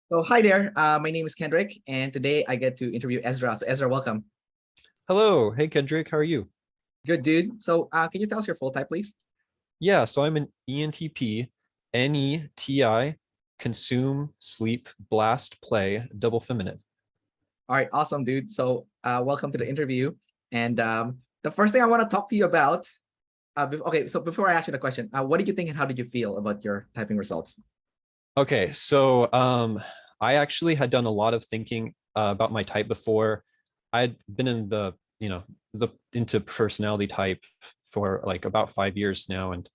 So hi there. My name is Kendrick, and today I get to interview Ezra. So Ezra, welcome. Hello. Hey, Kendrick. How are you? Good dude. So can you tell us your full type, please? Yeah, so I'm an ENTP, NETI, consume, sleep, blast, play, double feminine. All right, awesome, dude. So welcome to the interview. And the first thing I want to talk to you about. Okay, so before I ask you the question, what did you think and how did you feel about your typing results? Okay, so I actually had done a lot of thinking about my type before. I'd been in the into personality type for like about 5 years now, and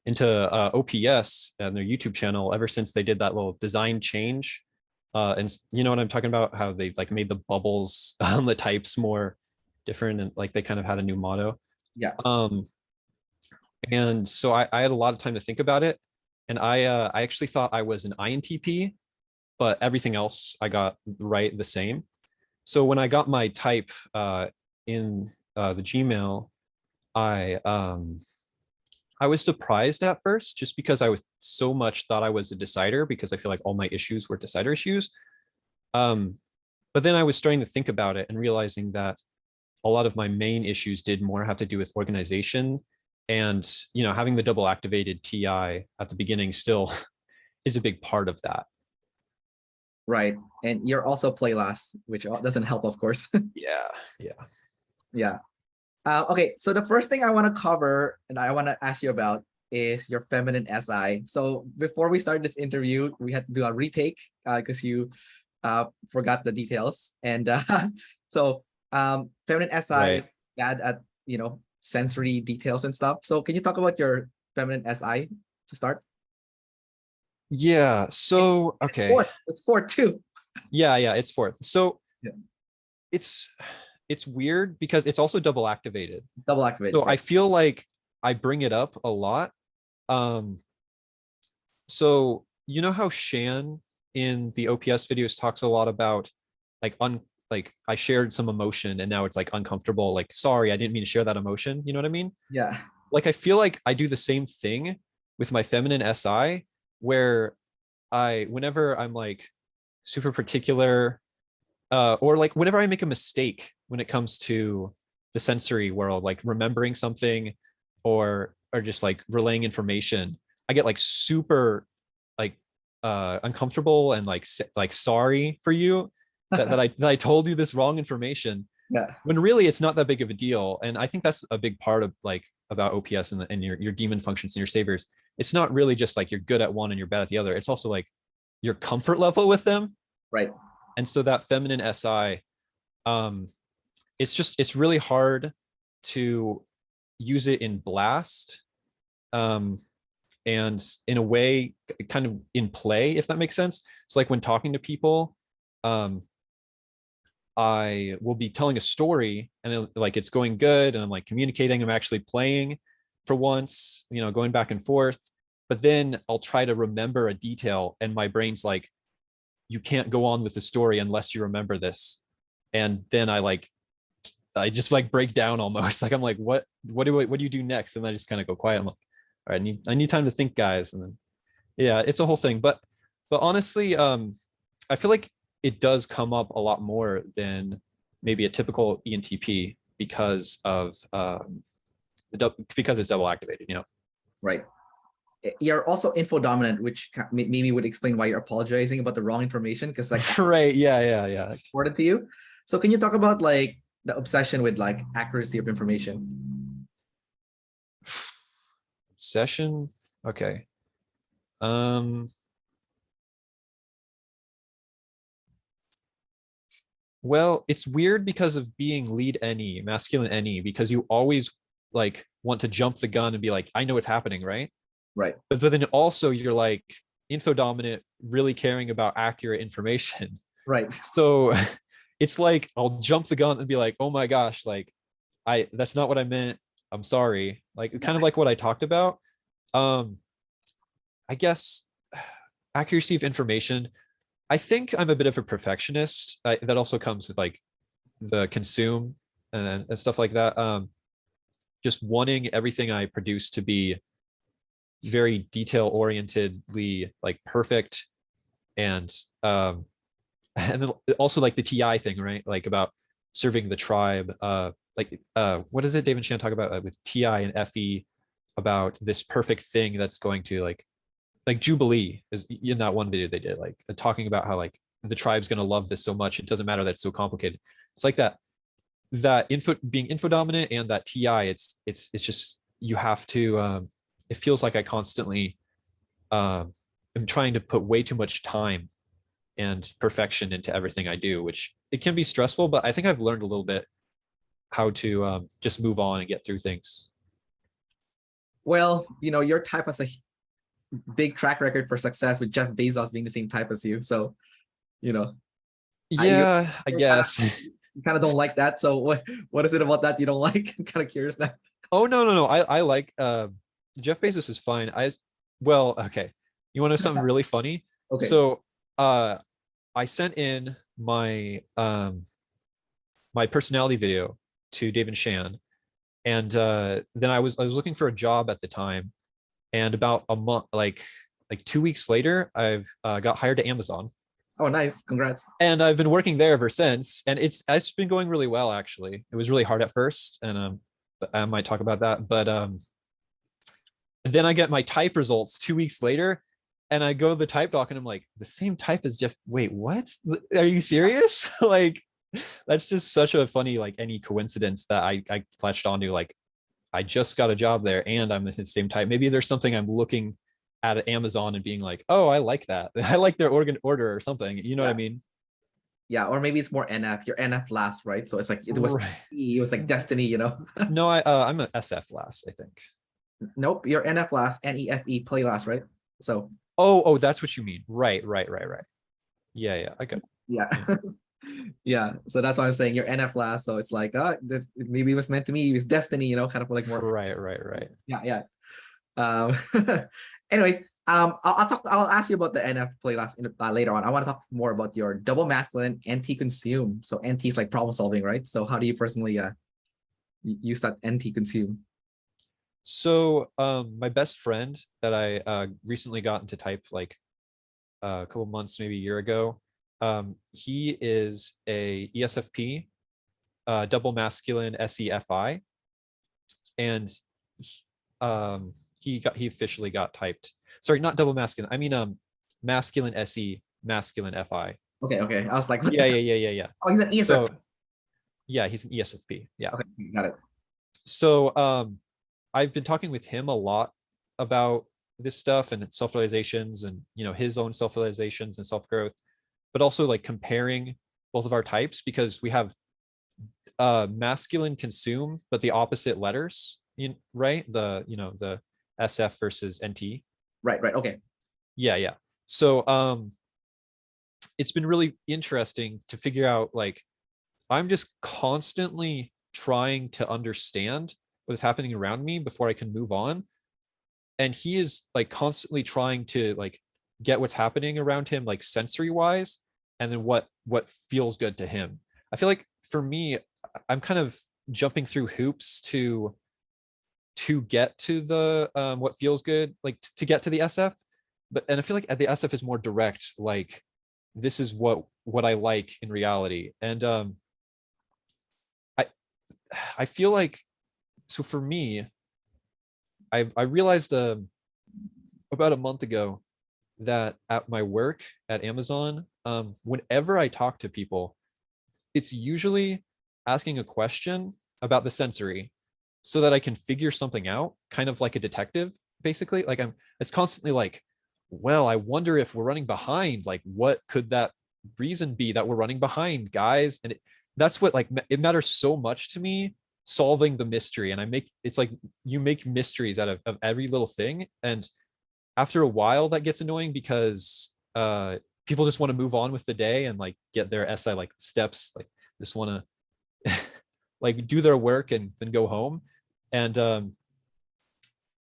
into OPS and their YouTube channel ever since they did that little design change. And you know what I'm talking about? How they like made the bubbles on the types more different, and like they kind of had a new motto. Yeah. Um, and so I had a lot of time to think about it, and I actually thought I was an INTP, but everything else I got right the same. So when I got my type in the Gmail, I um, I was surprised at first, just because I was so much thought I was a decider, because I feel like all my issues were decider issues. Um, but then I was starting to think about it and realizing that a lot of my main issues did more have to do with organization, and having the double activated TI at the beginning still is a big part of that. Right. And you're also play last, which doesn't help, of course. Yeah, yeah. Yeah. Okay, so the first thing I want to cover and I want to ask you about is your feminine SI. So before we start this interview, we had to do a retake because you forgot the details. And so feminine SI Right. add at sensory details and stuff. So can you talk about your feminine SI to start? Yeah, It, so it's okay. fourth. It's fourth too. Yeah, it's fourth. So Yeah. it's it's weird because it's also double activated. It's double activated, So I right? feel like I bring it up a lot. Um, so you know how Shan in the OPS videos talks a lot about like like I shared some emotion and now it's like uncomfortable, like sorry, I didn't mean to share that emotion. You know what I mean? Yeah. Like I feel like I do the same thing with my feminine SI, where whenever I'm like super particular, or like whenever I make a mistake when it comes to the sensory world, like remembering something or just like relaying information, I get like super like uncomfortable and like sorry for you that I told you this wrong information, Yeah. when really it's not that big of a deal. And I think that's a big part of like about OPS and your demon functions and your saviors. It's not really just like you're good at one and you're bad at the other. It's also like your comfort level with them. Right. And so that feminine SI, um, it's really hard to use it in blast, um, and in a way, kind of in play, if that makes sense. It's like when talking to people, um, I will be telling a story and like it's going good and I'm like communicating, I'm actually playing for once, going back and forth. But then I'll try to remember a detail and my brain's like, you can't go on with the story unless you remember this. And then I just like break down almost. Like I'm like, what do you do next? And I just kind of go quiet. I'm like, all right, I need time to think, guys. And then yeah, it's a whole thing. But honestly, I feel like it does come up a lot more than maybe a typical ENTP because of because it's double activated, Right. You're also info dominant, which maybe would explain why you're apologizing about the wrong information because like Right. Yeah. important to you. So can you talk about like the obsession with like accuracy of information? Session. Okay. Um, well, it's weird because of being lead any, masculine any, because you always like want to jump the gun and be like, I know what's happening, right? Right. But then also you're like info dominant, really caring about accurate information. Right. So it's like I'll jump the gun and be like, oh my gosh, like that's not what I meant. I'm sorry. Like Yeah. kind of like what I talked about. Um, I guess accuracy of information. I think I'm a bit of a perfectionist. That also comes with like the consume and stuff like that. Just wanting everything I produce to be very detail orientedly like perfect. and and then also like the TI thing, right? Like about serving the tribe. What does it David Chan talk about with TI and FE about this perfect thing that's going to like Jubilee is in that one video they did, like talking about how like the tribe's going to love this so much it doesn't matter that it's so complicated. It's like that info being info dominant and that TI, it's just you have to it feels like I constantly am trying to put way too much time and perfection into everything I do, which it can be stressful, but I think I've learned a little bit how to just move on and get through things. Well, your type has a big track record for success with Jeff Bezos being the same type as you. So, Yeah, I guess. You kind of don't like that. So what is it about that you don't like? I'm kind of curious now. Oh no. I like Jeff Bezos is fine. Well, okay. You want to know something really funny? Okay. So I sent in my personality video to David Shan, and then I was looking for a job at the time, and about a month, like 2 weeks later, I've got hired to Amazon, Oh, nice. Congrats. and I've been working there ever since, and it's been going really well actually. It was really hard at first, and but I might talk about that, but then I get my type results 2 weeks later, and I go to the type doc and I'm like, the same type as Jeff. Wait, what? Are you serious? Like, that's just such a funny, like, any coincidence that I latched onto. Like, I just got a job there and I'm the same type. Maybe there's something I'm looking at Amazon and being like, oh, I like that. I like their order or something. You know what I mean? Yeah, or maybe it's more NF. Your NF last, right? So it's like it was like destiny. No, I'm an SF last, I think. Nope, your NF last, NEFE play last, right? So Oh, that's what you mean. Right. Yeah, I got it. yeah. Yeah, so that's why I'm saying you're NF last. So it's like, this maybe it was meant to me. It was destiny, kind of like more. Right. Yeah. Anyways, I'll ask you about the NF playlist later on. I want to talk more about your double masculine NT consume. So NT is like problem solving, right? So how do you personally use that NT consume? So my best friend that I recently got into type like a couple months, maybe a year ago, he is a ESFP, double masculine SEFI, and he officially got typed. Sorry, not double masculine. I mean masculine SE, masculine FI. Okay. I was like, Yeah. Oh, he's an ESFP. So yeah, he's an ESFP. Yeah. Okay, got it. So I've been talking with him a lot about this stuff and self-realizations and his own self-realizations and self-growth, but also like comparing both of our types because we have masculine consume, but the opposite letters, right? The SF versus NT. Right. Okay. Yeah. So it's been really interesting to figure out, like, I'm just constantly trying to understand what is happening around me before I can move on. And he is like constantly trying to like get what's happening around him, like sensory wise, and then what feels good to him. I feel like for me, I'm kind of jumping through hoops to get to the what feels good, like to get to the SF. And I feel like the SF is more direct, like this is what I like in reality. And I feel like, so for me, I realized about a month ago that at my work at Amazon, whenever I talk to people, it's usually asking a question about the sensory so that I can figure something out, kind of like a detective, basically. Like it's constantly like, well, I wonder if we're running behind. Like, what could that reason be that we're running behind, guys? And that's what, like, it matters so much to me, solving the mystery. And it's like you make mysteries out of every little thing. And after a while, that gets annoying because people just want to move on with the day and like get their SI like steps, like just want to like do their work and then go home. And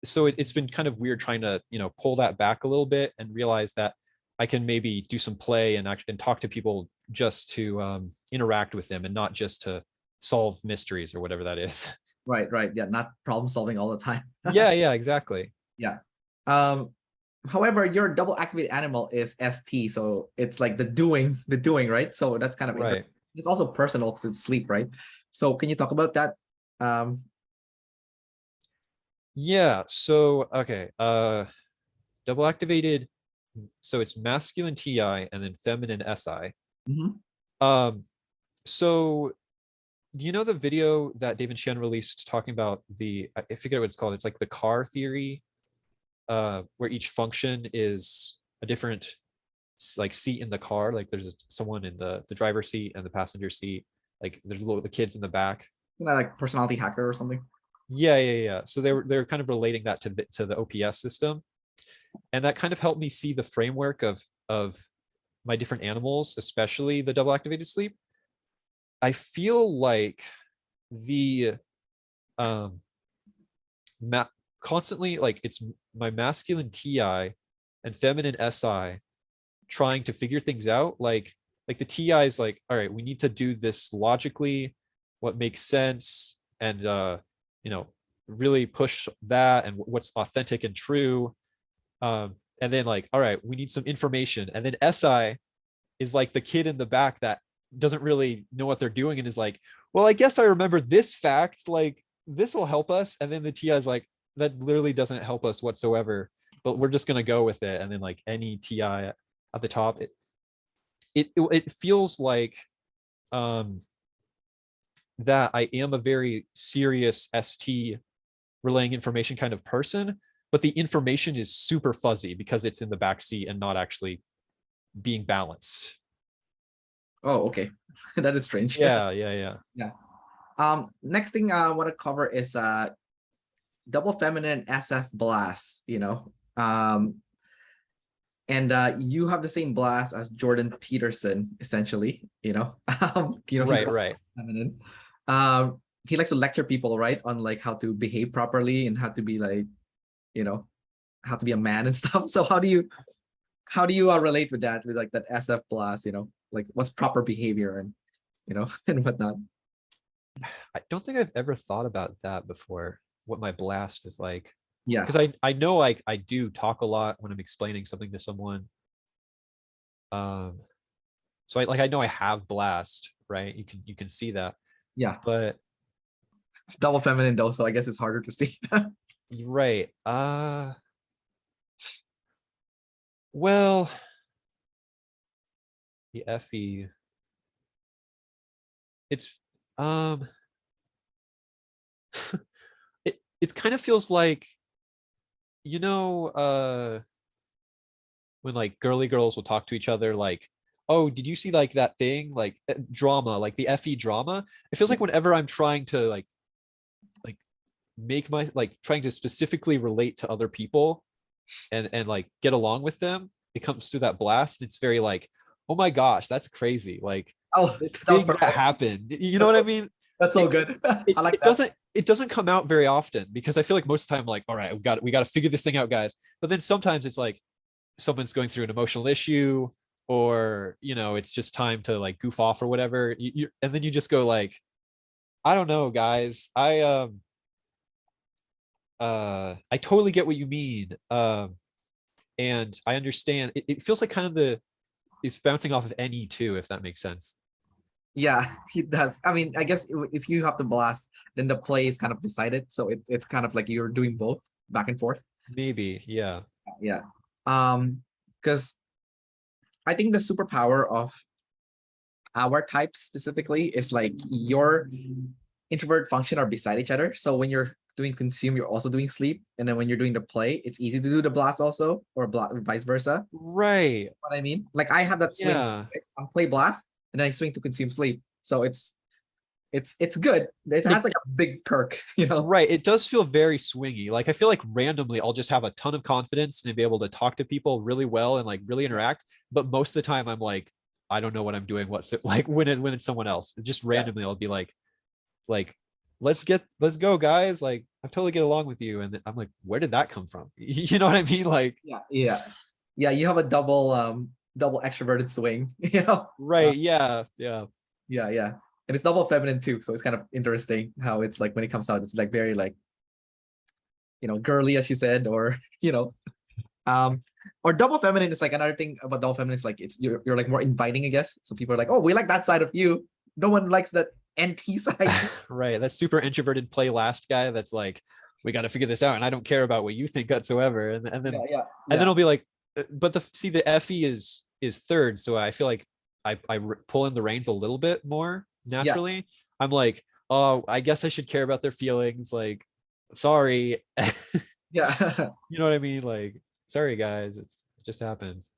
so it's been kind of weird trying to pull that back a little bit and realize that I can maybe do some play and actually talk to people just to interact with them and not just to solve mysteries or whatever that is. Right. Yeah, not problem solving all the time. Yeah, exactly. Yeah. However, your double activated animal is ST, so it's like the doing, right? So that's kind of Right. it's also personal because it's sleep, right? So can you talk about that? Yeah. So okay. Double activated. So it's masculine TI and then feminine SI. Mhm. Um, so do you know the video that David Chen released talking about I forget what it's called. It's like the car theory, where each function is a different like seat in the car. Like there's someone in the driver's seat and the passenger seat. Like there's the kids in the back. Isn't that like personality hacker or something? Yeah. So they're kind of relating that to the OPS system, and that kind of helped me see the framework of my different animals, especially the double activated sleep. I feel like the um constantly like it's my masculine TI and feminine SI trying to figure things out. Like the TI is like, all right, we need to do this logically, what makes sense, and you know, really push that and what's authentic and true. And then like, all right, we need some information. And then SI is like the kid in the back that doesn't really know what they're doing and is like, well, I guess I remember this fact, like this will help us. And then the TI is like, that literally doesn't help us whatsoever, but we're just gonna go with it. And then like any TI at the top, it feels like um that I am a very serious ST relaying information kind of person, but the information is super fuzzy because it's in the back seat and not actually being balanced. Oh, okay. That is strange. Yeah. Yeah. Next thing I want to cover is double feminine SF blast, you know. And you have the same blast as Jordan Peterson, essentially, you know. He's got Right. feminine. He likes to lecture people, right, on like how to behave properly and how to be like, you know, how to be a man and stuff. So how do you relate with that, with like that SF blast, you know, like what's proper behavior and and whatnot. I don't think I've ever thought about that before, what my blast is like. Yeah. Because I know I do talk a lot when I'm explaining something to someone. Um, so I know I have blast, right? You can see that. Yeah. But It's double feminine though, so I guess it's harder to see. right. Well, the FE, it's it kind of feels like, you know, when like girly girls will talk to each other like, oh, did you see like that thing, like drama, like the FE drama. It feels like whenever I'm trying to like make my like trying to specifically relate to other people and like get along with them, it comes through that blast. It's very like, oh my gosh, that's crazy, like Oh, this that was thing that perfect. happened, you know That's what I so, mean. that's so it, good. I it, like it that. doesn't it doesn't come out very often because I feel like most of the time like, all right, we got to figure this thing out, guys. But then sometimes it's like someone's going through an emotional issue, or it's just time to like goof off or whatever, and then you just go like, I don't know, guys, I totally get what you mean, and I understand. It feels like kind of it's bouncing off of NE too, if that makes sense. Yeah, he does. I mean, I guess if you have to blast, then the play is kind of decided. So it's kind of like you're doing both back and forth. Maybe, yeah. Yeah. Because I think the superpower of our type specifically is like your introvert function are beside each other. So when you're doing consume, you're also doing sleep. And then when you're doing the play, it's easy to do the blast also, or vice versa. Right. What I mean? Like I have that swing, Yeah. right? On play blast, and then I swing to consume sleep. So it's good. It has It like a big perk, you know. Right. It does feel very swingy. Like I feel like randomly I'll just have a ton of confidence and be able to talk to people really well and like really interact. But most of the time I'm like, I don't know what I'm doing. What's it like when it's someone else? Just Yeah. randomly I'll be like, let's go, guys. Like I totally get along with you. And I'm like, where did that come from? You know what I mean? Like, Yeah. You have a double extroverted swing, you know. right. Yeah. Yeah. And it's double feminine too. So it's kind of interesting how it's like when it comes out, it's like very like, girly, as you said, or, um, Or double feminine is like another thing about double feminine is like you're like more inviting, I guess. So people are like, oh, we like that side of you. No one likes that NT side. Right. That super introverted play last guy that's like, we got to figure this out. And I don't care about what you think whatsoever. And then Yeah. I'll be like, but the FE is third. So I feel like I pull in the reins a little bit more naturally. I'm like, oh, I guess I should care about their feelings. Like, sorry. Yeah. You know what I mean? Like, sorry guys, it just happens.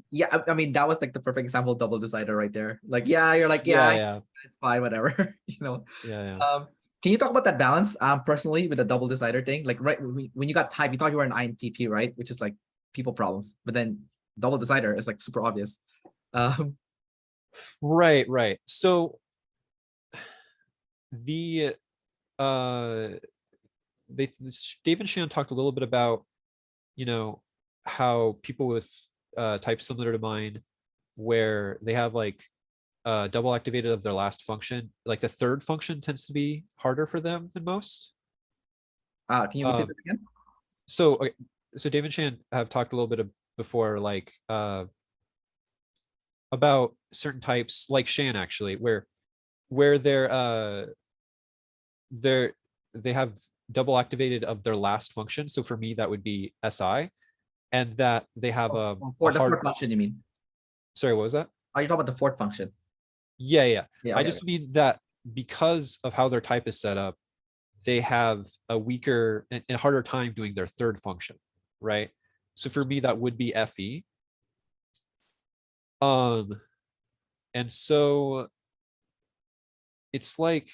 Yeah, I mean that was like the perfect example of double decider right there. Like, yeah, you're like, Yeah. it's fine, whatever. Yeah. Can you talk about that balance personally with the double decider thing? Like, right when you got type, you thought you were an INTP, right? Which is like people problems, but then double decider is like super obvious. Right. So the uh Dave and Shan talked a little bit about, how people with types similar to mine, where they have like double activated of their last function, like the third function tends to be harder for them than most. Can you repeat that again? So okay, so Dave and Shan have talked a little bit before, like about certain types, like Shan actually, where they're they have double activated of their last function. So for me, that would be SI, and that they have for the fourth function, you mean? Sorry, what was that? Are you talking about the fourth function? Yeah. Yeah. I just mean that because of how their type is set up, they have a weaker and harder time doing their third function, right? So for me, that would be FE. And so it's like,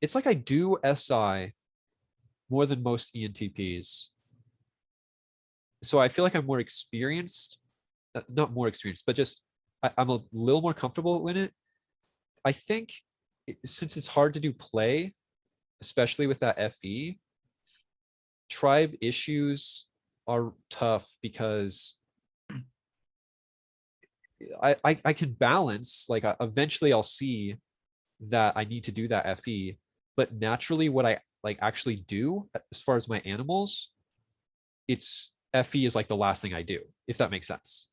it's like I do SI more than most ENTPs. So I feel like I'm more experienced, not more experienced, but just I'm a little more comfortable in it. I think since it's hard to do play, especially with that FE, tribe issues are tough because I can balance, like eventually I'll see that I need to do that FE, but naturally what I like actually do as far as my animals, it's FE is like the last thing I do, if that makes sense.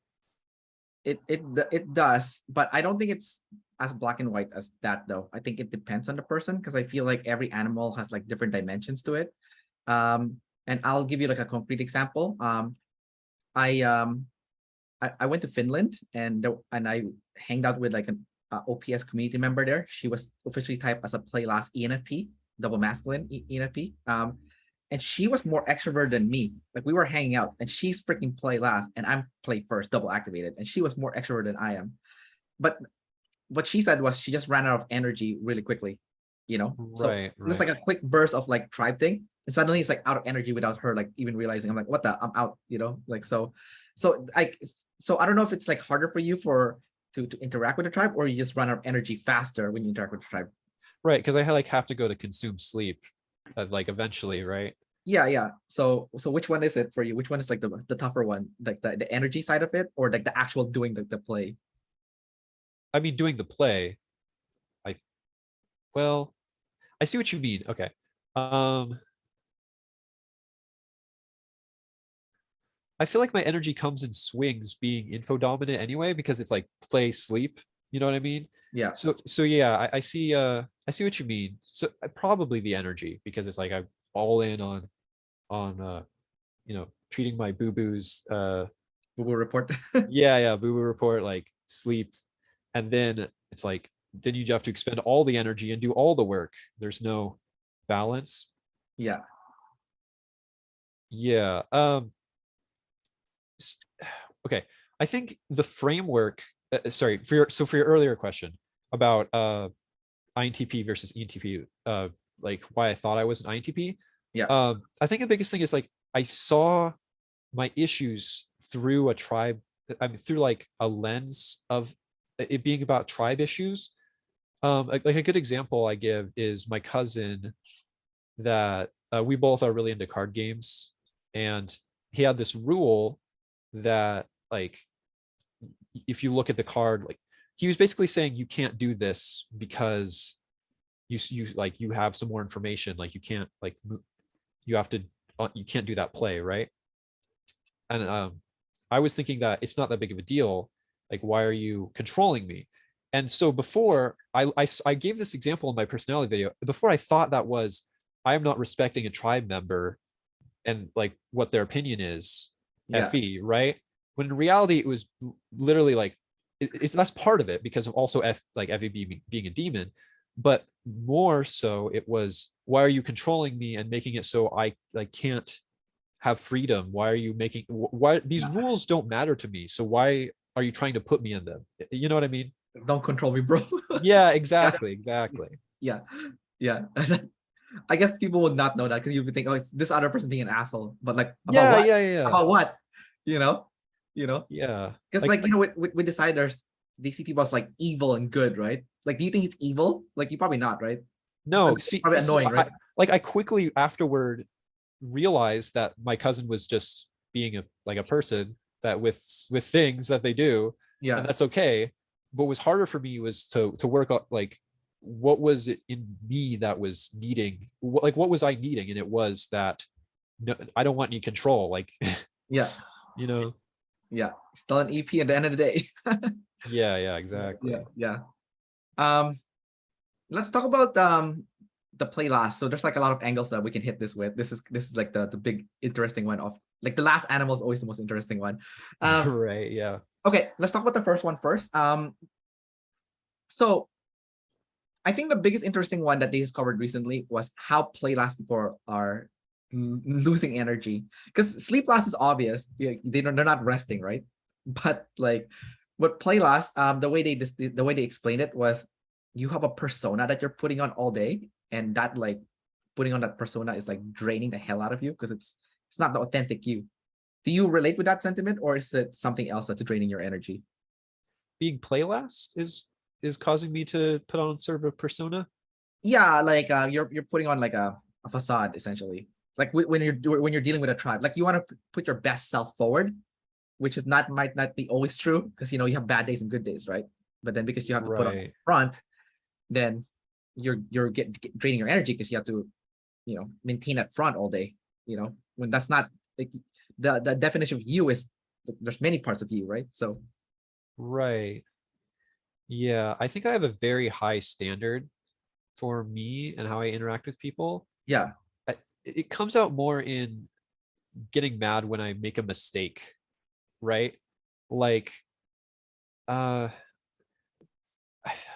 It does, but I don't think it's as black and white as that though. I think it depends on the person because I feel like every animal has like different dimensions to it. And I'll give you like a concrete example. I went to Finland and I hanged out with like an OPS community member there. She was officially typed as a play last ENFP, double masculine ENFP. And she was more extrovert than me. Like we were hanging out and she's freaking play last and I'm play first, double activated. And she was more extrovert than I am. But what she said was she just ran out of energy really quickly, So Right. it was like a quick burst of like tribe thing. And suddenly it's like out of energy without her like even realizing. I'm like, what the? I'm out, like so I don't know if it's like harder for you to interact with the tribe or you just run out of energy faster when you interact with the tribe. Right, because I like have to go to consume sleep, like eventually, right? Yeah. So which one is it for you? Which one is like the tougher one, like the energy side of it, or like the actual doing the play? I mean, doing the play, well, I see what you mean. Okay. I feel like my energy comes in swings being info dominant anyway, because it's like play, sleep. You know what I mean? Yeah. So yeah, I see what you mean. So probably the energy, because it's like I'm all in on treating my boo-boos Google report. yeah, boo-boo report, like sleep. And then it's like then you have to expend all the energy and do all the work. There's no balance. Yeah. Yeah. Okay. I think the framework, sorry, for your earlier question about INTP versus ENTP, like why I thought I was an INTP. Yeah. I think the biggest thing is like I saw my issues through a tribe, I mean through like a lens of it being about tribe issues. Like a good example I give is my cousin that we both are really into card games, and he had this rule that like if you look at the card, like he was basically saying you can't do this because you like you have some more information, like you can't like you have to, you can't do that play, right? And I was thinking that it's not that big of a deal. Like, why are you controlling me? And so before I gave this example in my personality video. Before I thought that was, I am not respecting a tribe member and like what their opinion is, Yeah. FE, right? When in reality it was literally like it's that's part of it because of also like FE being a demon, but more so it was, why are you controlling me and making it so I like can't have freedom? Why are you making, why these Yeah. rules don't matter to me? So why are you trying to put me in them? You know what I mean? Don't control me, bro. Yeah, Yeah. exactly, exactly. Yeah. Yeah. I guess people would not know that because you would think, oh, it's this other person being an asshole. But like, about Yeah, what? yeah, yeah, About what? You know? You know? yeah. Because Like, like, with deciders, they see people as like evil and good, right? Like, do you think he's evil? Like, you probably not, right? Just no, probably see, annoying, right? I quickly afterward realized that my cousin was just being a like a person that with things that they do, and Yeah. that's okay. What was harder for me was to work on like what was it in me that was needing, like what was I needing, and it was that, no, I don't want any control, like Yeah. you know. Yeah. Still an EP at the end of the day. Yeah, yeah, Yeah. exactly. Yeah. Um, let's talk about the play last. So there's like a lot of angles that we can hit this with. This is like the big interesting one of like the last animal is always the most interesting one. Right, yeah. Okay, let's talk about the first one first. So I think the biggest interesting one that they discovered recently was how play last people are losing energy. Because sleep last is obvious. They're not resting, right? But like what play last, the way they explained it was you have a persona that you're putting on all day, and that like putting on that persona is like draining the hell out of you because it's not the authentic you. Do you relate with that sentiment, or is it something else that's draining your energy? Being play last is causing me to put on sort of a persona. Yeah, like you're putting on like a facade essentially. Like when you're dealing with a tribe, like you want to put your best self forward, which is not might not be always true because you have bad days and good days, right? But then because you have to put on Right. front, then you're draining your energy because you have to maintain that front all day. When that's not like the definition of you is there's many parts of you, right? So Right. Yeah, I think I have a very high standard for me and how I interact with people. yeah, It comes out more in getting mad when I make a mistake, right? Like, uh,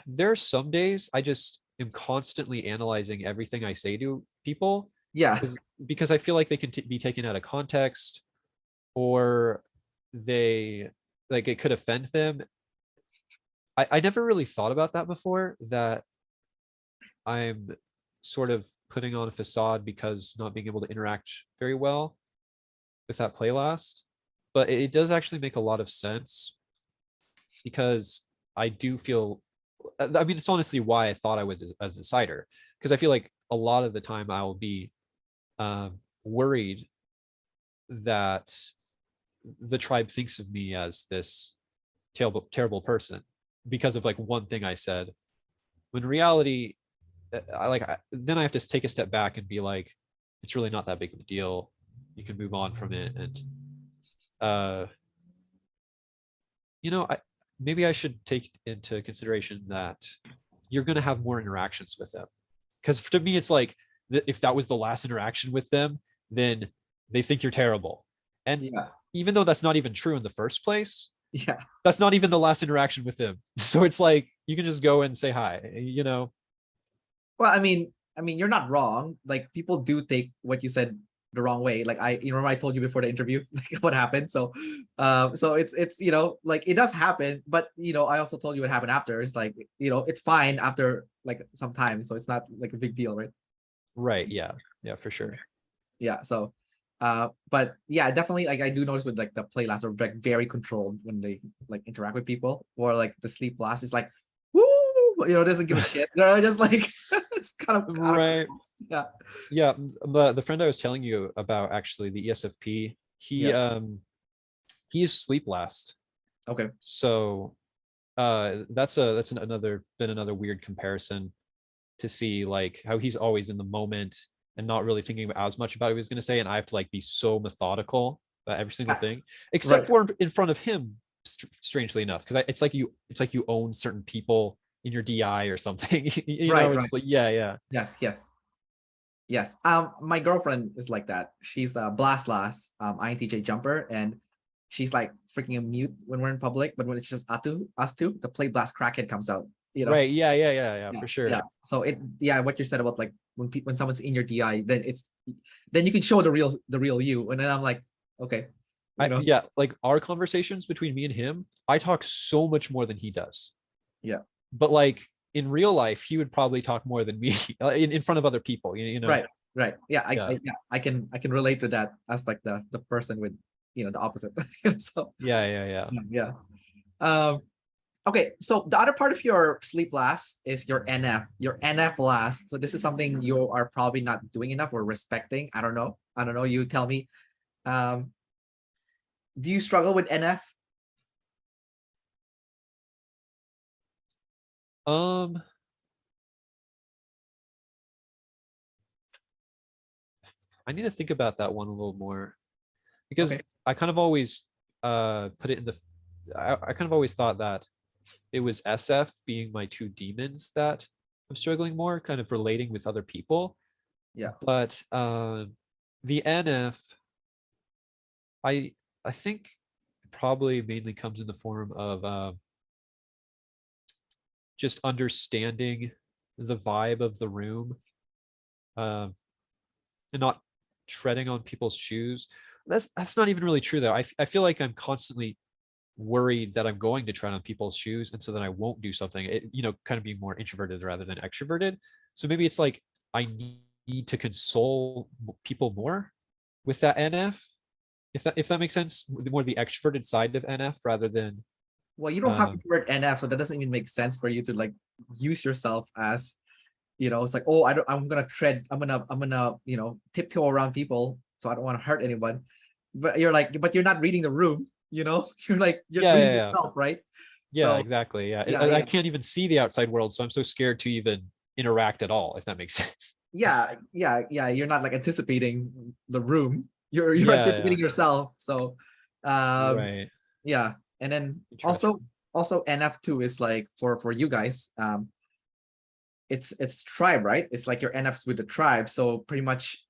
there are some days I just am constantly analyzing everything I say to people yeah, because I feel like they can be taken out of context, or they like it could offend them. I never really thought about that before, that I'm sort of putting on a facade because not being able to interact very well with that play last. But it does actually make a lot of sense because I do feel, I mean, it's honestly why I thought I was as a decider, because I feel like a lot of the time I will be worried that the tribe thinks of me as this terrible person because of like one thing I said. When in reality, then I have to take a step back and be like, it's really not that big of a deal. You can move on from it, and uh, I maybe I should take into consideration that you're going to have more interactions with them. Because to me, it's like if that was the last interaction with them, then they think you're terrible. And yeah, even though that's not even true in the first place, yeah. that's not even the last interaction with them. So it's like you can just go and say hi. Well, I mean, you're not wrong. Like people do take what you said the wrong way. Like remember I told you before the interview like what happened. So it's like it does happen, but I also told you what happened after. It's like it's fine after like some time, so it's not like a big deal, right? Right. Yeah. Yeah, for sure. Yeah. So, but yeah, definitely like I do notice with like the play last are like very controlled when they like interact with people, or like the sleep last is like, woo, doesn't give a shit. Just like it's kind of out of Right. yeah. Yeah. The friend I was telling you about, actually, the ESFP, Yeah. he is sleep last. Okay. So another weird comparison to see like how he's always in the moment. and not really thinking as much about what he was going to say, and I have to like be so methodical about every single thing, except Right. for in front of him, strangely enough, because it's like you own certain people in your DI or something. Right. It's Right. like yeah. Yes. Yes. Yes. My girlfriend is like that. She's the blast last INTJ jumper, and she's like freaking mute when we're in public, but when it's just us two, the play blast crackhead comes out. Right. Yeah, Yeah. for sure. Yeah. So what you said about like when someone's in your DI, then you can show the real you. And then I'm like, okay, Yeah, like our conversations between me and him, I talk so much more than he does. Yeah. But like in real life, he would probably talk more than me in front of other people. Right. Right. Yeah. Yeah. I can relate to that as like the person with the opposite. So Yeah. yeah. Um. Okay, so the other part of your sleep last is your NF last. So this is something you are probably not doing enough or respecting. I don't know. You tell me. Um, do you struggle with NF? Um, I need to think about that one a little more because Okay. I kind of always put it in the I kind of always thought that it was SF being my two demons that I'm struggling more, kind of relating with other people. Yeah. But the NF, I I think probably mainly comes in the form of just understanding the vibe of the room, um, and not treading on people's shoes. That's not even really true though. I feel like I'm constantly worried that I'm going to tread on people's shoes, and so then I won't do something. Kind of being more introverted rather than extroverted. So maybe it's like I need to console people more with that NF, if that makes sense. More the extroverted side of NF rather than Well, you don't have the word NF, so that doesn't even make sense for you to like use yourself as it's like, oh, I'm gonna tiptoe around people, so I don't want to hurt anyone. But you're not reading the room. You're just yeah reading yeah yourself, right? yeah So exactly yeah. yeah, I yeah. can't even see the outside world, so I'm so scared to even interact at all, if that makes sense. Yeah, you're not like anticipating the room. You're Yeah anticipating yourself. So right. yeah. And then also Interesting. also NF2 is like for you guys, it's tribe, right? It's like your NFs with the tribe. So pretty much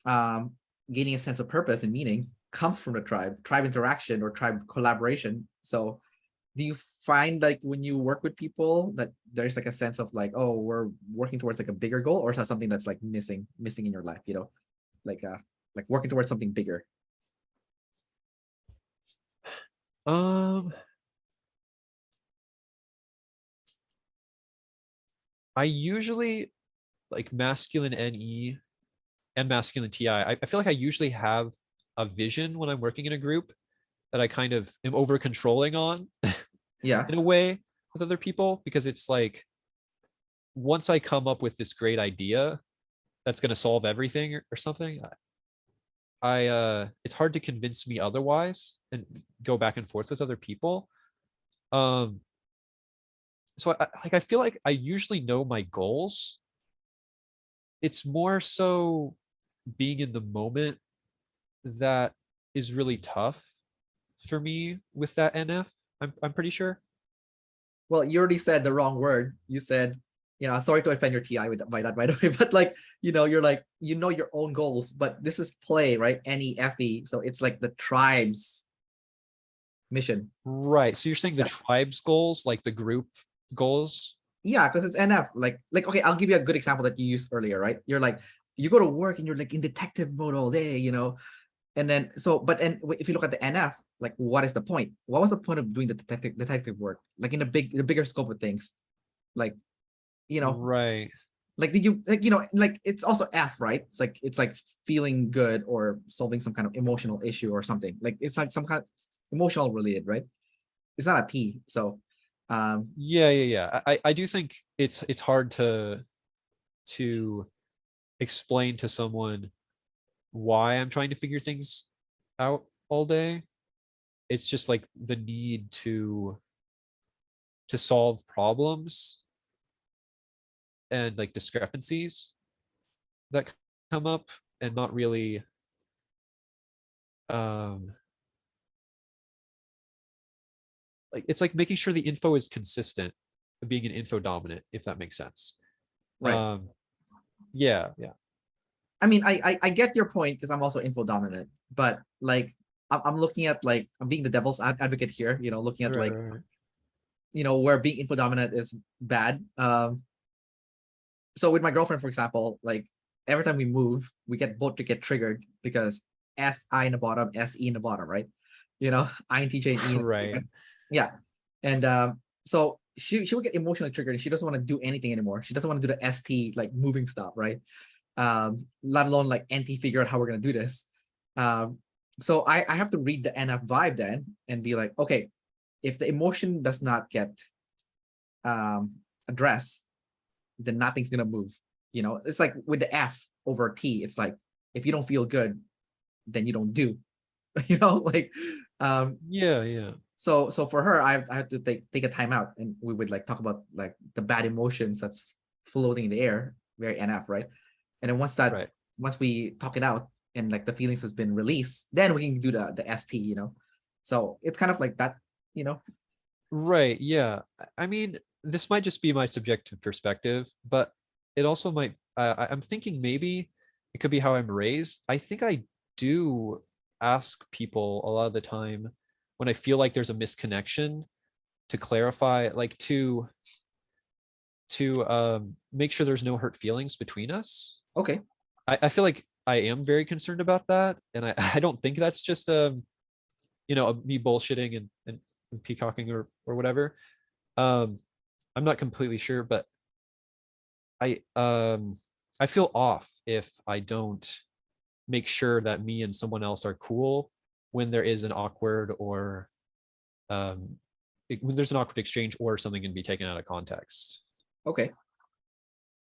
um gaining a sense of purpose and meaning comes from the tribe interaction or tribe collaboration. So do you find like when you work with people that there's like a sense of like, oh, we're working towards like a bigger goal, or is that something that's like missing in your life, like working towards something bigger? um I usually like masculine NE and masculine TI. I feel like I usually have a vision when I'm working in a group that I kind of am over controlling on Yeah. in a way with other people, because it's like once I come up with this great idea that's going to solve everything or something, I it's hard to convince me otherwise and go back and forth with other people. Um so I feel like I usually know my goals. It's more so being in the moment that is really tough for me with that NF. I'm pretty sure. Well, you already said the wrong word. You said, sorry to offend your TI by that, by the way, but like, you're like, your own goals, but this is play, right? NEFE. So it's like the tribe's mission. Right. So you're saying the Yeah. tribes goals, like the group goals? Yeah, because it's NF. Okay, I'll give you a good example that you used earlier, right? You're like, you go to work and you're like in detective mode all day, and then if you look at the NF, like what is the point? What was the point of doing the detective work? Like in the bigger scope of things, like you know, Right. like did you like it's also F, right? It's like feeling good or solving some kind of emotional issue or something. Like it's like some kind of emotional related, right? It's not a T. So Yeah. I do think it's hard to explain to someone why I'm trying to figure things out all day. It's just like the need to solve problems and like discrepancies that come up and not really um like it's like making sure the info is consistent, being an info dominant, if that makes sense. Right. um yeah, yeah. I mean, I get your point because I'm also info dominant, but like I'm looking at like I'm being the devil's advocate here, looking at Right, like, right, right. where being info dominant is bad. So with my girlfriend, for example, like every time we move, we get both to get triggered because SI in the bottom, SE in the bottom, right? INTJ and E. Right. Yeah. And so she will get emotionally triggered and she doesn't want to do anything anymore. She doesn't want to do the ST like moving stuff, right? Let alone like NT figure out how we're gonna do this. So I have to read the NF vibe then and be like, okay, if the emotion does not get addressed, then nothing's gonna move. It's like with the F over T, it's like if you don't feel good, then you don't do. Like Yeah, yeah. so for her, I have to take a time out and we would like talk about like the bad emotions that's floating in the air, very NF, right? And then Right. once we talk it out and like the feelings has been released, then we can do the ST. So it's kind of like that, you know. Right. Yeah. I mean, this might just be my subjective perspective, but it also might. I'm thinking maybe it could be how I'm raised. I think I do ask people a lot of the time when I feel like there's a misconnection to clarify, like to make sure there's no hurt feelings between us. Okay. I feel like I am very concerned about that, and I don't think that's just me bullshitting and peacocking or whatever. Um, I'm not completely sure, but I feel off if I don't make sure that me and someone else are cool when there is an awkward or when there's an awkward exchange or something can be taken out of context. Okay.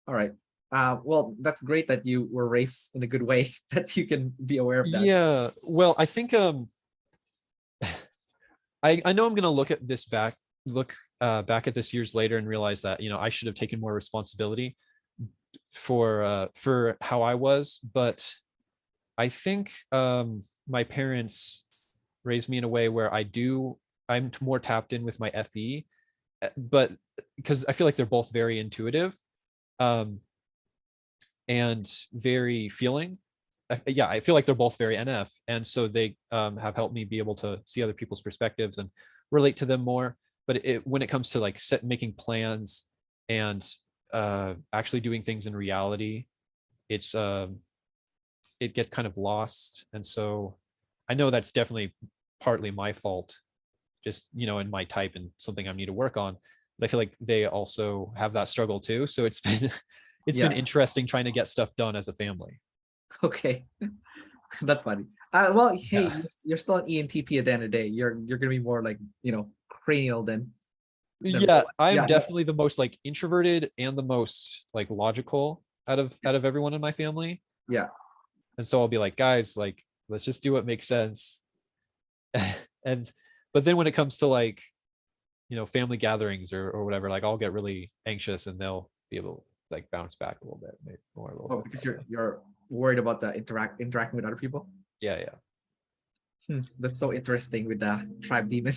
All right. Well, that's great that you were raised in a good way that you can be aware of that. Yeah, well, I think I know I'm gonna look back at this years later and realize that I should have taken more responsibility for how I was, but I think my parents raised me in a way where I'm more tapped in with my FE, but because I feel like they're both very intuitive um, and very feeling. Yeah, I feel like they're both very NF, and so they have helped me be able to see other people's perspectives and relate to them more. But when it comes to like making plans and actually doing things in reality, it's it gets kind of lost, and so I know that's definitely partly my fault, just in my type and something I need to work on. But I feel like they also have that struggle too. So it's been it's been Yeah. interesting trying to get stuff done as a family. Okay. That's funny. Well, hey, Yeah. you're still an ENTP at the end of the day. You're gonna be more like, cranial than Yeah, I'm yeah, definitely the most like introverted and the most like logical out of everyone in my family. yeah. And so I'll be like, guys, like let's just do what makes sense. And but then when it comes to like, family gatherings or whatever, like I'll get really anxious and they'll be able to like bounce back a little bit, maybe more a little Oh, bit. because But, you're worried about the interacting with other people. yeah, yeah. That's so interesting with the tribe demon.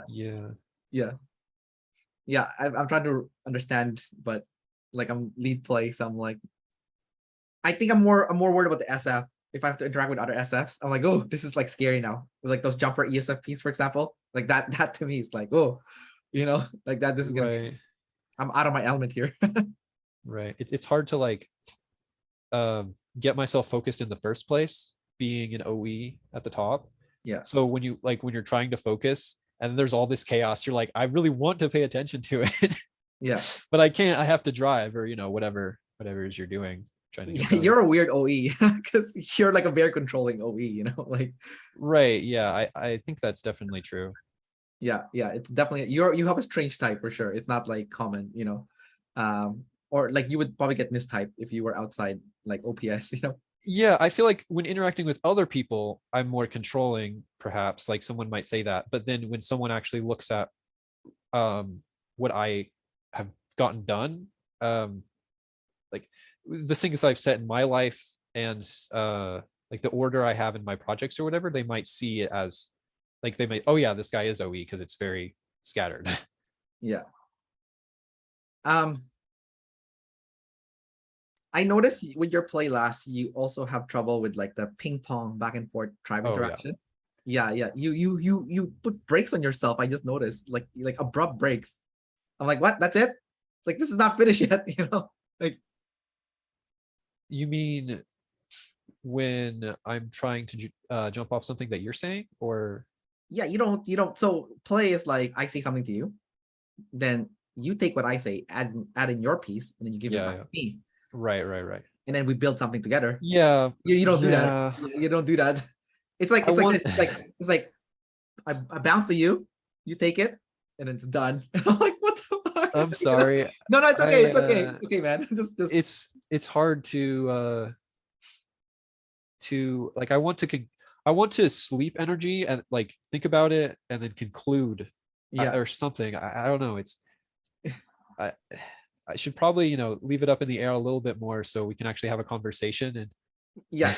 Yeah. Yeah, yeah. I'm trying to understand, but like I'm lead play, so I'm like, I think I'm more worried about the SF. If I have to interact with other SFs, I'm like, oh, this is like scary now. With like those jumper ESFPs, for example, like that. That to me is like, oh, like that. This is gonna be. Right. I'm out of my element here. Right. It's hard to like get myself focused in the first place, being an OE at the top. Yeah, So when you're trying to focus and there's all this chaos, you're like, I really want to pay attention to it, yeah, but I can't. I have to drive or whatever it is you're doing, trying to get yeah. done. You're a weird OE because you're like a very controlling OE. Like Right. Yeah. I think that's definitely true. yeah, yeah. It's definitely you have a strange type for sure. It's not like common, or like you would probably get mistyped if you were outside like OPS. Yeah, I feel like when interacting with other people, I'm more controlling, perhaps. Like someone might say that, but then when someone actually looks at what I have gotten done, um, like the things I've set in my life and like the order I have in my projects or whatever, they might see it as like they might, oh yeah, this guy is OE because it's very scattered. Yeah. I noticed with your play last, you also have trouble with like the ping pong back and forth tribe Oh yeah. interaction. Yeah, yeah. You put brakes on yourself. I just noticed like abrupt breaks. I'm like, what? That's it? Like this is not finished yet, you know? Like You mean when I'm trying to jump off something that you're saying, or yeah, you don't. So play is like I say something to you, then you take what I say, add in your piece, and then you give it yeah, back yeah. to me, Right. and then we build something together. Yeah, You don't do that. yeah. You don't do that. It's like I it's like want. this. It's like I bounce to you, you take it, and it's done. And I'm like, what the fuck? I'm You know? sorry. No, no, it's okay. I It's okay. It's okay, man. Just it's hard to like I want to sleep energy and like think about it and then conclude yeah, or something. I don't know. It's I I should probably, leave it up in the air a little bit more so we can actually have a conversation and yeah.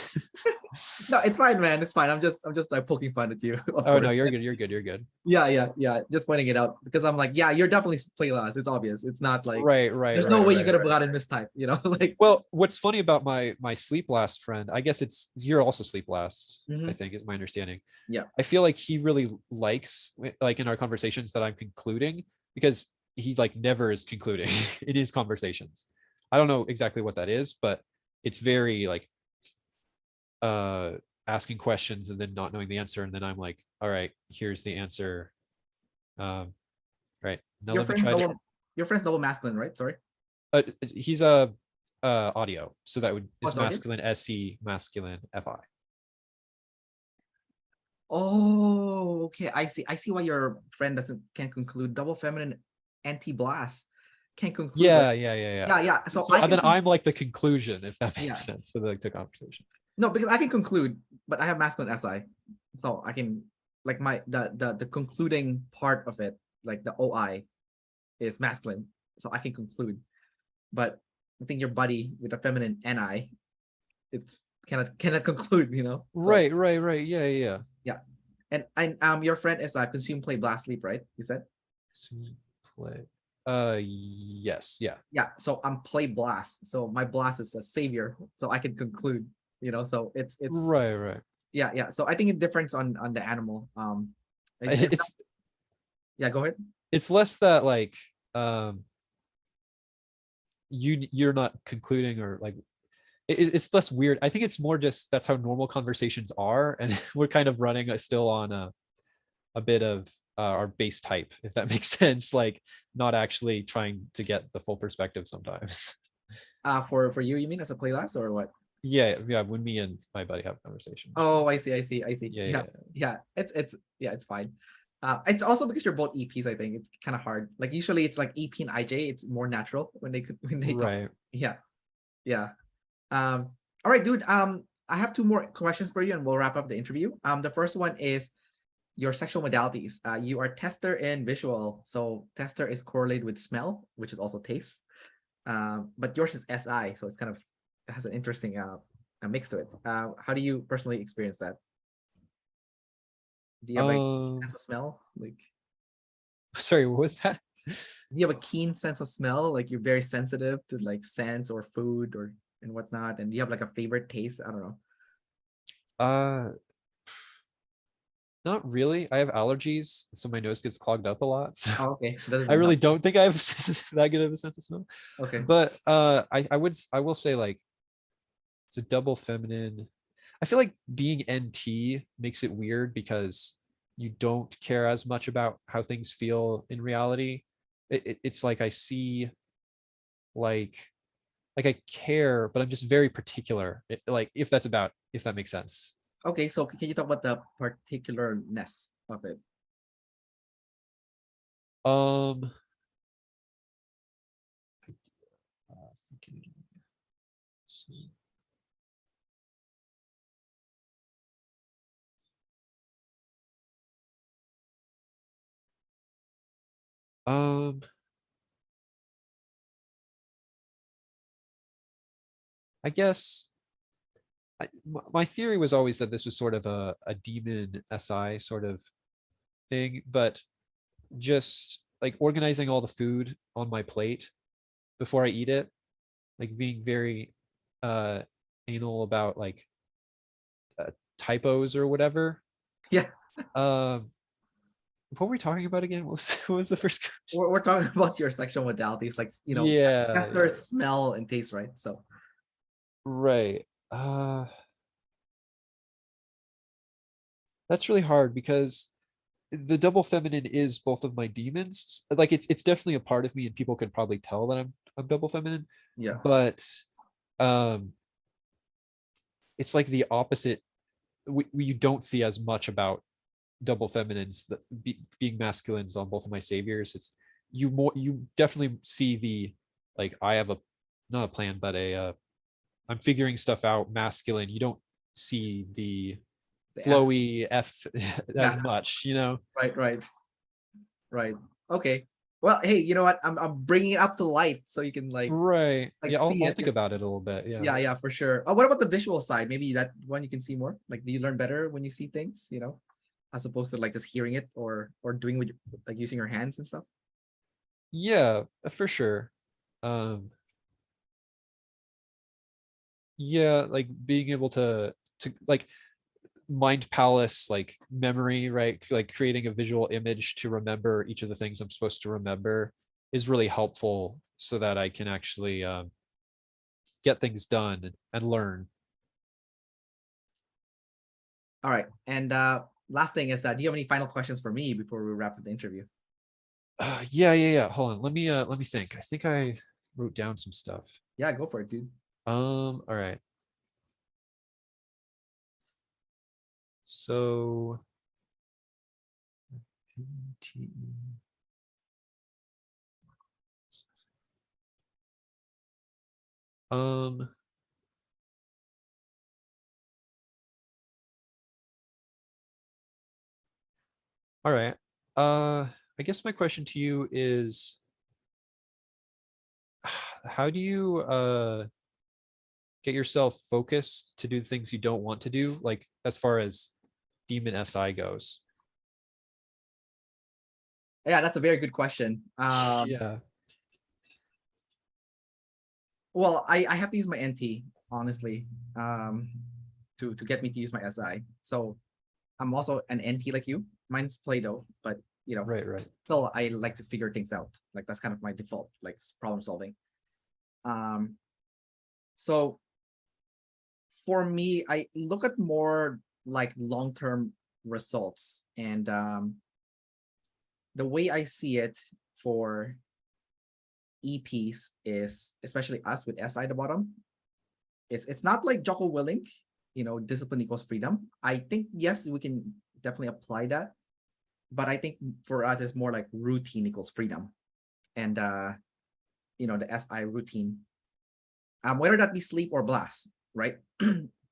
No, it's fine, man. It's fine. I'm just like poking fun at you, of oh course. no, you're good, you're good, you're good. Yeah. Just pointing it out because I'm like, yeah, you're definitely play last. It's obvious. It's not like Right, there's no way you right. could have gotten mistype, like Well, what's funny about my sleep last friend, I guess it's you're also sleep last, I Mhm. think is my understanding. Yeah. I feel like he really likes like in our conversations that I'm concluding because he like never is concluding in his conversations. I don't know exactly what that is, but it's very like uh asking questions and then not knowing the answer and then I'm like, all right, here's the answer. Right. Now Your let me friend's try to double your friend's double masculine, right? Sorry. he's a audio, so that would Oh, is it's audio. masculine SE, masculine FI. Oh, okay. I see why your friend doesn't can conclude double feminine anti-blast can conclude, right? Yeah. Yeah. So So I can then I'm like the conclusion, if that yeah. makes sense, to the conversation. No, because I can conclude, but I have masculine SI. So I can like my the concluding part of it, like the OI is masculine. So I can conclude. But I think your buddy with a feminine NI, it's cannot conclude. So Right. Yeah. yeah. And your friend is consume play blast sleep, right? You said? Play. Yes, yeah. Yeah. So I'm play blast. So my blast is a savior. So I can conclude. So it's Right. yeah. So I think it differs on the animal. It's It's yeah, go ahead. it's less that like um you're not concluding or like it's less weird. I think it's more just that's how normal conversations are, and we're kind of running still on a bit of our base type, if that makes sense. Like not actually trying to get the full perspective sometimes. For you mean as a playlist or what? Yeah. When me and my buddy have conversations. Oh, I see. Yeah. Yeah. It's fine. It's also because you're both EPs. I think it's kind of hard. Like usually it's like EP and IJ. It's more natural when they talk. Right. Yeah. Um. All right, dude. I have two more questions for you, and we'll wrap up the interview. The first one is your sexual modalities. You are tester in visual, so tester is correlated with smell, which is also taste. But yours is SI, so it's kind of it has an interesting a mix to it. How do you personally experience that? Do you have a keen Um. sense of smell? Like, Sorry, what was that? do you have a keen sense of smell? Like, you're very sensitive to like scents or food or and whatnot. And do you have like a favorite taste? I don't know. Uh, Not really. I have allergies, so my nose gets clogged up a lot. So Oh, okay. That I doesn't really help. don't think I have that good of a sense of smell. Okay. But I will say like it's a double feminine. I feel like being NT makes it weird because you don't care as much about how things feel in reality. It's like I see like I care, but I'm just very particular. Like if that makes sense. Okay. So can you talk about the particularness of it? Um, um, I guess my theory was always that this was sort of a demon SI sort of thing, but just like organizing all the food on my plate before I eat it, like being very uh anal about like typos or whatever. Yeah, Um, what were we talking about again? What was the first question? we're talking about your sexual modalities, like Yeah, tester, smell, and taste, right? So right. That's really hard because the double feminine is both of my demons. Like it's definitely a part of me, and people can probably tell that I'm double feminine. yeah, But um, it's like the opposite. You don't see as much about double feminines that being masculines on both of my saviors. It's you definitely see the like I have a not a plan, but a I'm figuring stuff out masculine. You don't see the the F. flowy F as Yeah, much, you know? right, right, right. Okay. Well, hey, you know what? I'm bringing it up to light so you can Right. Yeah, see I'll it. think about it a little bit. Yeah. Yeah, yeah, for sure. What about the visual side? Maybe that one you can see more. Like, do you learn better when you see things? As opposed to like just hearing it or doing with like using your hands and stuff. Yeah, for sure. Um, yeah, like being able to like mind palace like memory, right? Like creating a visual image to remember each of the things I'm supposed to remember is really helpful so that I can actually get things done and learn. All right. And last thing is that do you have any final questions for me before we wrap up the interview? Yeah. Hold on. Let me think. I think I wrote down some stuff. Yeah, go for it, dude. All right. So um all right. I guess my question to you is how do you get yourself focused to do things you don't want to do, like as far as demon SI goes? Yeah, that's a very good question. Yeah. Well, I have to use my NT, honestly, to get me to use my SI. So I'm also an NT like you. Mine's Play-Doh, but Right. still I like to figure things out. Like that's kind of my default, like problem solving. So for me, I look at more like long-term results. And the way I see it for EPs is, especially us with SI at the bottom, it's not like Jocko Willink, discipline equals freedom. I think, yes, we can definitely apply that. But I think for us, it's more like routine equals freedom. And, the SI routine, whether that be sleep or blast, right?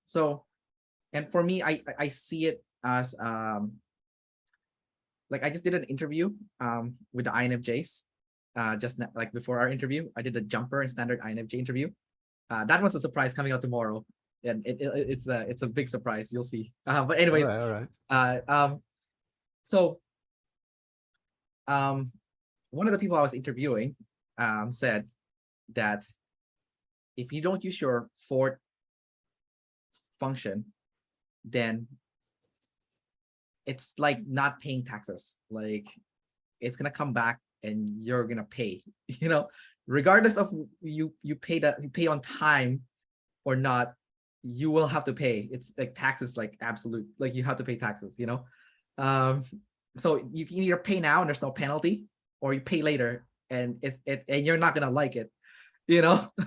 So, and for me, I see it as like I just did an interview with the INFJs just like before our interview. I did a jumper and standard INFJ interview. That was a surprise coming out tomorrow, and it's a big surprise. You'll see. But anyways, All right. so one of the people I was interviewing said that if you don't use your fourth function, then it's like not paying taxes. Like it's gonna come back and you're gonna pay, regardless of you pay on time or not, you will have to pay. It's like taxes, like absolute, like you have to pay taxes, um so you can either pay now and there's no penalty, or you pay later and and you're not gonna like it,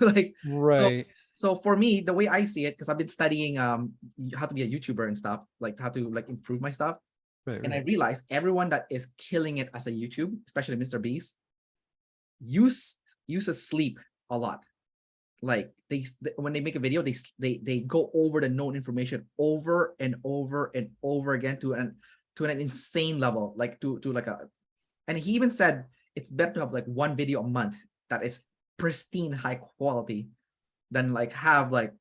like so. Right. So for me, the way I see it, because I've been studying how to be a YouTuber and stuff, like how to like improve my stuff. And I Right. realized everyone that is killing it as a YouTube, especially Mr. Beast, uses sleep a lot. Like when they make a video, they go over the known information over and over and over again to an insane level, like to like a. And he even said it's better to have like one video a month that is pristine high quality than like have like,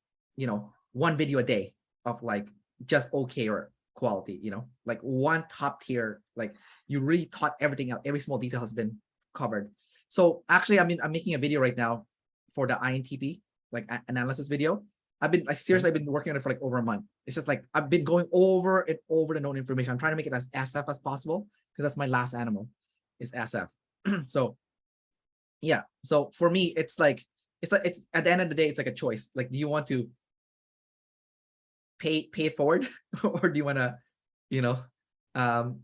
one video a day of like just okay or quality, like one top tier, like you really thought everything out, every small detail has been covered. So actually, I'm making a video right now for the INTP like analysis video. I've been like seriously, I've been working on it for like over a month. It's just like I've been going over and over the known information. I'm trying to make it as SF as possible because that's my last animal is SF. So yeah, so for me, it's like it's at the end of the day, it's like a choice. Like, do you want to pay it forward, or do you want to, um,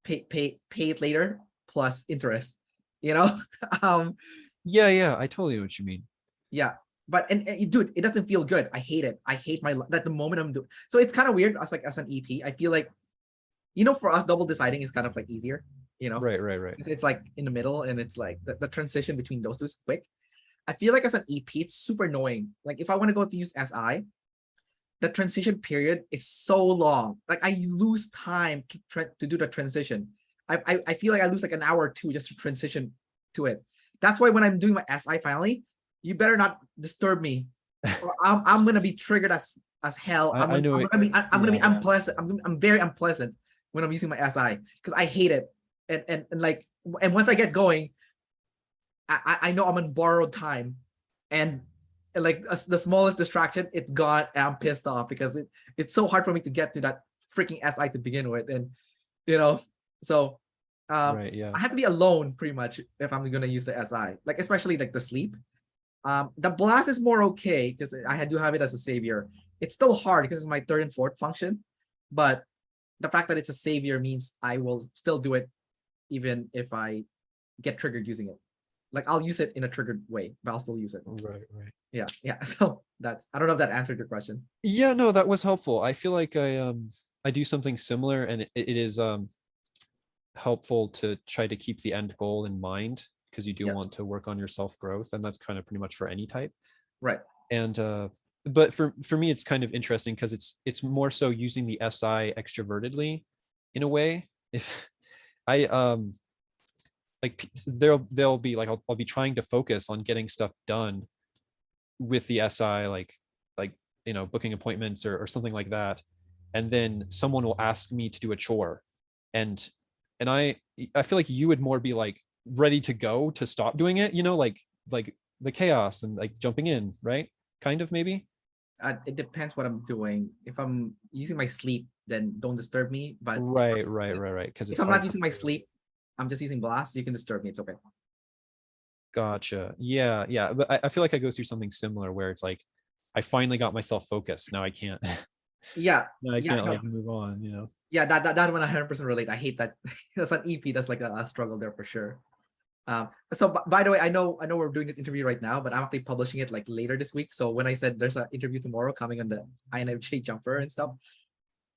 pay it later plus interest? um, Yeah, I totally know what you mean. yeah, but and dude, it doesn't feel good. I hate it. I hate my that the moment I'm doing. So it's kind of weird. As like as an EP, I feel like, for us, double deciding is kind of like easier. Right. It's like in the middle, and it's like the transition between those two is quick. I feel like as an EP, it's super annoying. Like if I want to go to use SI, the transition period is so long. Like I lose time to do the transition. I feel like I lose like an hour or two just to transition to it. That's why when I'm doing my SI finally, you better not disturb me, or I'm gonna be triggered as hell. I'm gonna be unpleasant. I'm very unpleasant when I'm using my SI because I hate it. And like, and once I get going, I know I'm on borrowed time, and like the smallest distraction, it's gone, and I'm pissed off because it's so hard for me to get to that freaking SI to begin with, and so Right, yeah. I have to be alone pretty much if I'm gonna use the SI, like especially like the sleep. The blast is more okay because I do have it as a savior. It's still hard because it's my third and fourth function, but the fact that it's a savior means I will still do it even if I get triggered using it. Like I'll use it in a triggered way, but I'll still use it. Right. Yeah. So I don't know if that answered your question. Yeah, no, that was helpful. I feel like I do something similar, and it is helpful to try to keep the end goal in mind, because you do want to work on your self-growth, and that's kind of pretty much for any type. Right. And but for me, it's kind of interesting because it's more so using the SI extrovertedly in a way. If I like they'll be like I'll be trying to focus on getting stuff done with the SI, like booking appointments or something like that, and then someone will ask me to do a chore, and I feel like you would more be like ready to go to stop doing it, like the chaos and like jumping in, right? Kind of, maybe. It depends what I'm doing. If I'm using my sleep, then don't disturb me. But Right. Because if I'm not using my sleep, I'm just using blast, you can disturb me. It's okay. Gotcha. Yeah. But I feel like I go through something similar where it's like I finally got myself focused. Now I can't. Yeah. Now I can't like move on. Yeah, that one 100% relate. I hate that. That's an EP. That's like a struggle there for sure. So by the way, I know we're doing this interview right now, but I'm actually publishing it like later this week. So when I said there's an interview tomorrow coming on the INFJ jumper and stuff,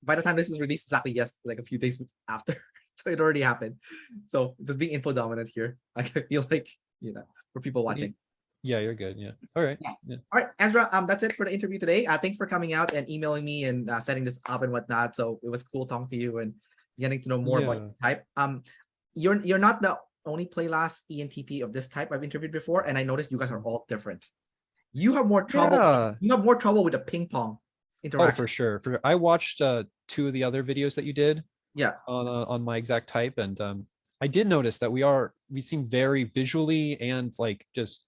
by the time this is released, exactly like a few days after. So it already happened. So just being info dominant here. Like I feel like, for people watching. Yeah, you're good. Yeah. All right. Yeah. All right, Ezra. That's it for the interview today. Thanks for coming out and emailing me and setting this up and whatnot. So it was cool talking to you and getting to know more about your type. You're not the only playlist ENTP of this type I've interviewed before, and I noticed you guys are all different. You have more trouble. Yeah. You have more trouble with the ping pong interaction. Oh, for sure. I watched 2 of the other videos that you did. Yeah. On my exact type, and I did notice that we seem very visually and like just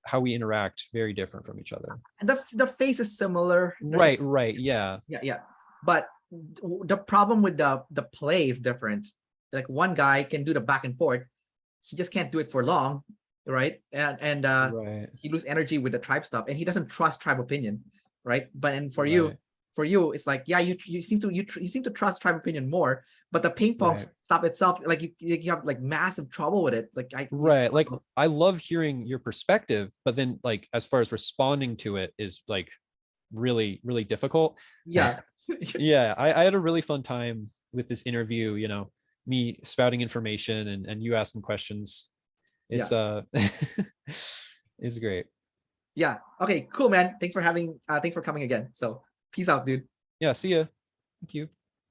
how we interact very different from each other. The face is similar. Right. Yeah. But the problem with the play is different. Like one guy can do the back and forth, he just can't do it for long, right? And right. He lose energy with the tribe stuff, and he doesn't trust tribe opinion, right? But and for you, it's like, yeah, you seem to trust tribe opinion more, but the ping pong stuff itself, like you have like massive trouble with it. Like like I love hearing your perspective, but then like as far as responding to it is like really, really difficult. Yeah. Yeah, I had a really fun time with this interview, me spouting information and you asking questions. It's it's great. Yeah. Okay, cool, man. Thanks for coming again. So peace out, dude. Yeah, see ya. Thank you.